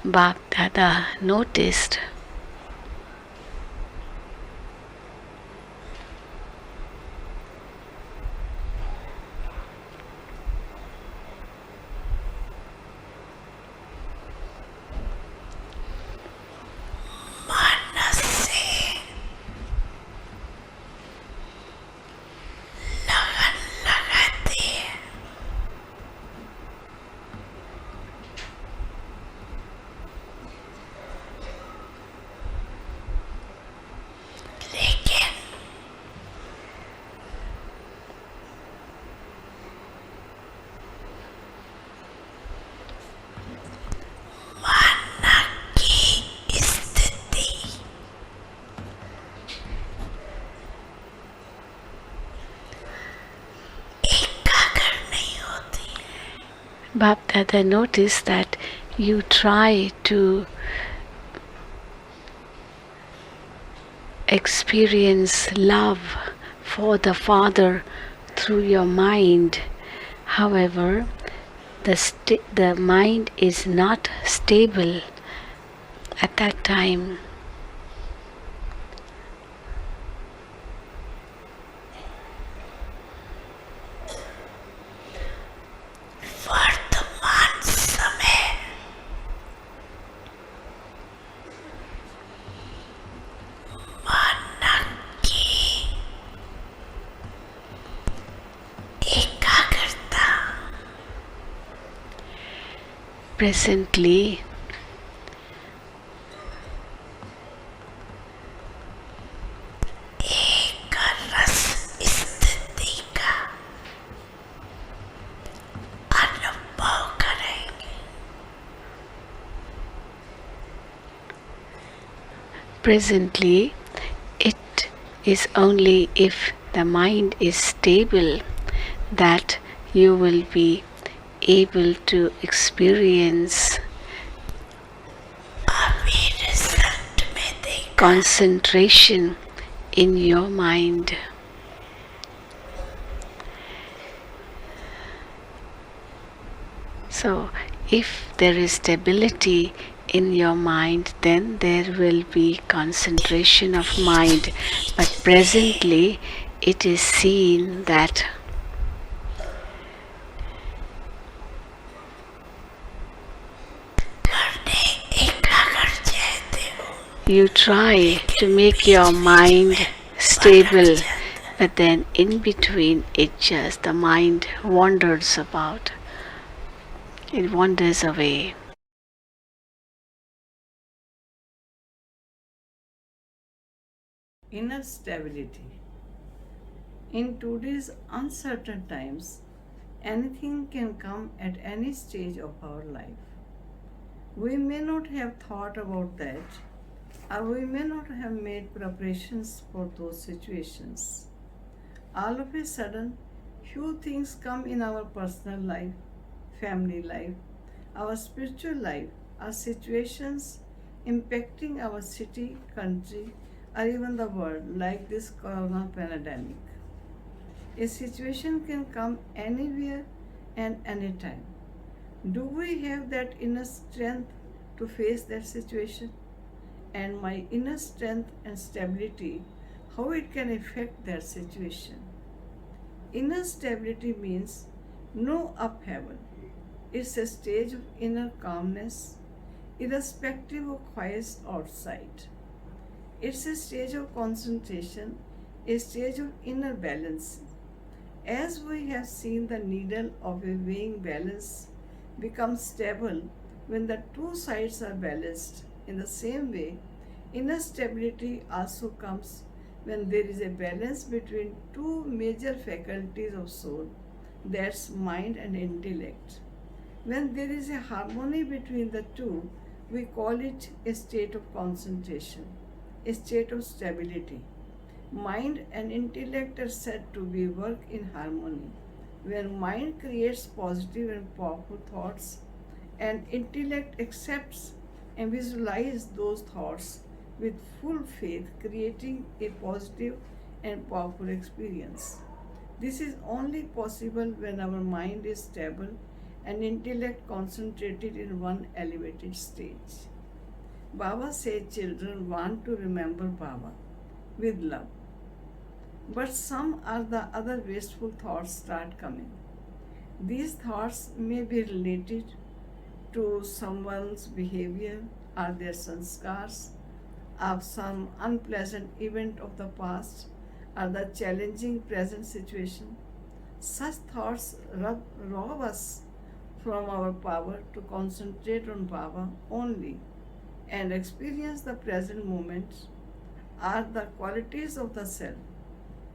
Bap Dada noticed Bapdada noticed that you try to experience love for the Father through your mind. However, the mind is not stable at that time. Presently, presently, it is only if the mind is stable that you will be able to experience concentration in your mind. So, if there is stability in your mind, then there will be concentration of mind. But presently, it is seen that you try to make your mind stable, but then in between the mind wanders about. It wanders away. Inner stability. In today's uncertain times, anything can come at any stage of our life. We may not have thought about that, or we may not have made preparations for those situations. All of a sudden, few things come in our personal life, family life, our spiritual life, our situations impacting our city, country, or even the world, like this corona pandemic. A situation can come anywhere and anytime. Do we have that inner strength to face that situation? And my inner strength and stability, how it can affect that situation? Inner stability means no upheaval. It's a stage of inner calmness, irrespective of chaos outside. It's a stage of concentration, a stage of inner balance. As we have seen, the needle of a weighing balance becomes stable when the two sides are balanced. In the same way, inner stability also comes when there is a balance between two major faculties of soul, that's mind and intellect. When there is a harmony between the two, we call it a state of concentration, a state of stability. Mind and intellect are said to be work in harmony. When mind creates positive and powerful thoughts, and intellect accepts and visualizes those thoughts with full faith, creating a positive and powerful experience. This is only possible when our mind is stable and intellect concentrated in one elevated stage. Baba said children want to remember Baba with love, but some are the other wasteful thoughts start coming. These thoughts may be related to someone's behavior or their sanskars of some unpleasant event of the past or the challenging present situation. Such thoughts rob us from our power to concentrate on Baba only and experience the present moment are the qualities of the self.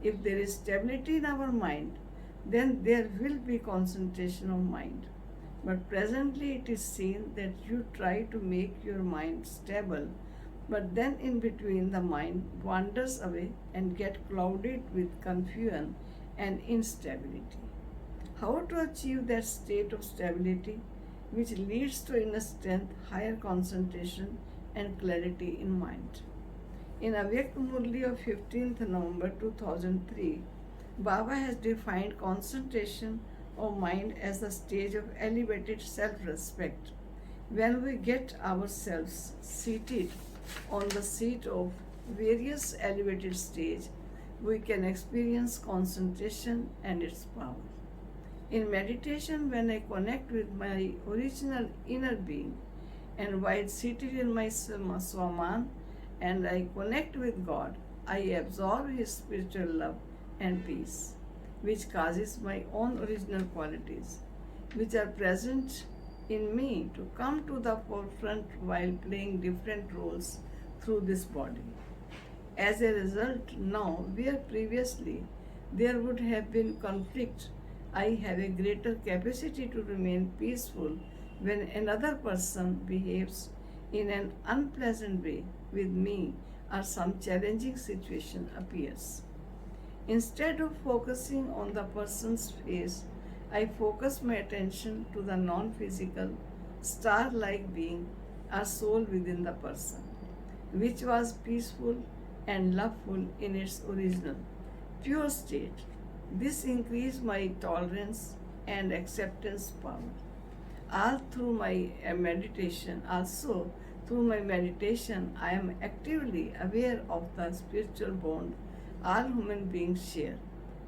If there is stability in our mind, then there will be concentration of mind. But presently it is seen that you try to make your mind stable, but then in between the mind wanders away and get clouded with confusion and instability. How to achieve that state of stability which leads to inner strength, higher concentration and clarity in mind? In Avyakt Murli of 15th November 2003, Baba has defined concentration of mind as the stage of elevated self-respect. When we get ourselves seated on the seat of various elevated stage, we can experience concentration and its power. In meditation, when I connect with my original inner being, and while seated in my Swaman, and I connect with God, I absorb His spiritual love and peace, which causes my own original qualities, which are present in me, to come to the forefront while playing different roles through this body. As a result, now, where previously there would have been conflict, I have a greater capacity to remain peaceful when another person behaves in an unpleasant way with me or some challenging situation appears. Instead of focusing on the person's face, I focus my attention to the non physical, star like being or soul within the person, which was peaceful and loveful in its original, pure state. This increased my tolerance and acceptance power. All through my meditation, also through my meditation, I am actively aware of the spiritual bond all human beings share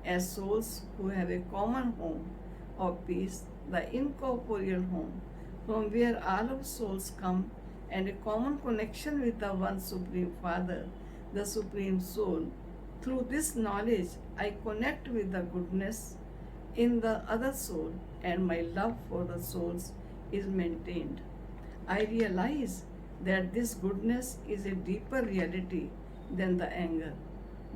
as souls who have a common home of peace, the incorporeal home from where all of souls come, and a common connection with the one Supreme Father, the Supreme Soul. Through this knowledge, I connect with the goodness in the other soul, and my love for the souls is maintained. I realize that this goodness is a deeper reality than the anger.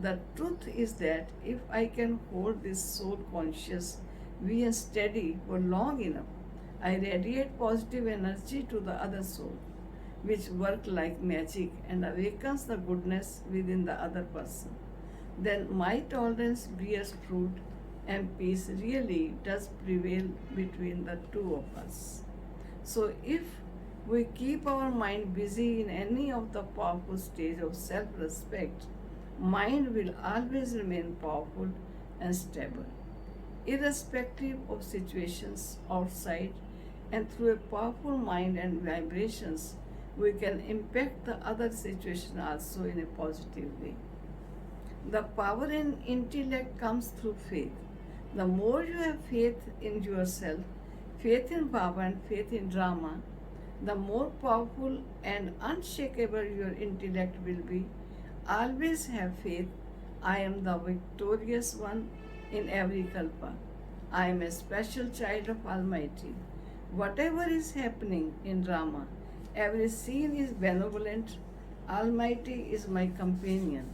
The truth is that if I can hold this soul conscious, being steady for long enough, I radiate positive energy to the other soul, which work like magic and awakens the goodness within the other person. Then my tolerance bears fruit and peace really does prevail between the two of us. So if we keep our mind busy in any of the powerful stage of self-respect, mind will always remain powerful and stable, irrespective of situations outside, and through a powerful mind and vibrations, we can impact the other situation also in a positive way. The power in intellect comes through faith. The more you have faith in yourself, faith in Baba and faith in drama, the more powerful and unshakable your intellect will be. Always have faith. I am the victorious one in every kalpa. I am a special child of Almighty. Whatever is happening in drama, every scene is benevolent. Almighty is my companion.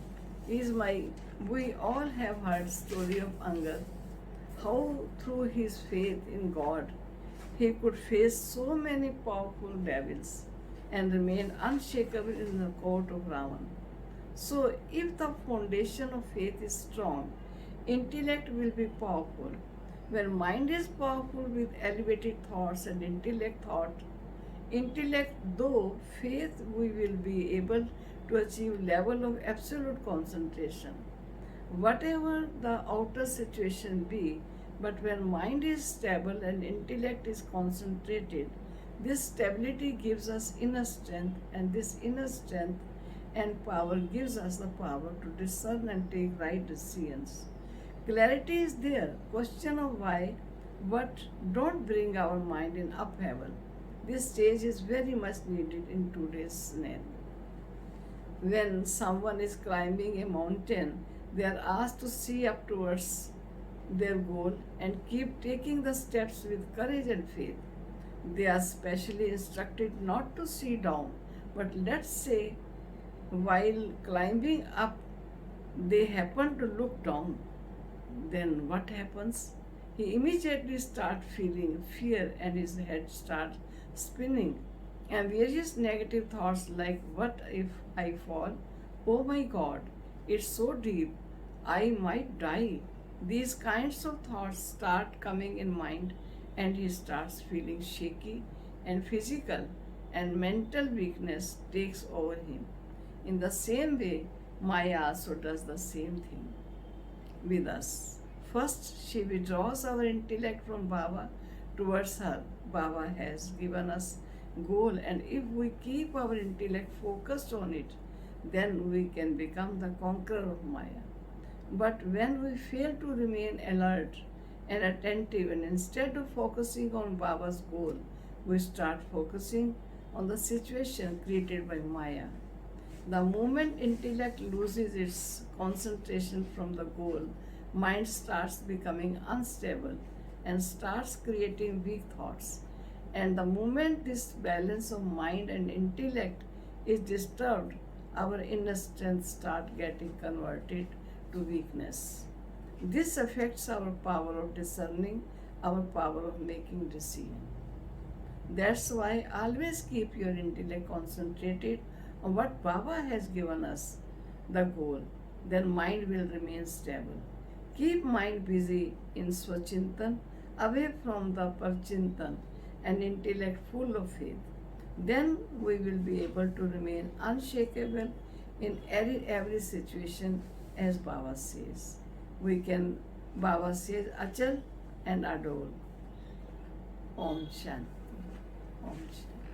He is my. We all have heard story of Angad, how through his faith in God, he could face so many powerful devils and remain unshakable in the court of Ravan. So, if the foundation of faith is strong, intellect will be powerful. When mind is powerful with elevated thoughts and intellect though faith, we will be able to achieve level of absolute concentration. Whatever the outer situation be, But when mind is stable and intellect is concentrated, this stability gives us inner strength, and this inner strength and power gives us the power to discern and take right decisions. Clarity is there. Question of why, but don't bring our mind in upheaval. This stage is very much needed in today's scenario. When someone is climbing a mountain, they are asked to see up towards their goal and keep taking the steps with courage and faith. They are specially instructed not to see down, but let's say while climbing up, they happen to look down. Then what happens? He immediately starts feeling fear and his head starts spinning. And various negative thoughts like, what if I fall? Oh my God, it's so deep, I might die. These kinds of thoughts start coming in mind, and he starts feeling shaky and physical, and mental weakness takes over him. In the same way, Maya also does the same thing with us. First, she withdraws our intellect from Baba towards her. Baba has given us goal, and if we keep our intellect focused on it, then we can become the conqueror of Maya. But when we fail to remain alert and attentive, and instead of focusing on Baba's goal, we start focusing on the situation created by Maya. The moment intellect loses its concentration from the goal, mind starts becoming unstable and starts creating weak thoughts. And the moment this balance of mind and intellect is disturbed, our inner strength starts getting converted to weakness. This affects our power of discerning, our power of making decisions. That's why always keep your intellect concentrated on what Baba has given us, the goal. Then mind will remain stable. Keep mind busy in Swachintan, away from the Parchintan, and intellect full of faith. Then we will be able to remain unshakable in every situation, as Baba says. We can, Baba says, Achal and adore. Om Shanti. Om Shanti.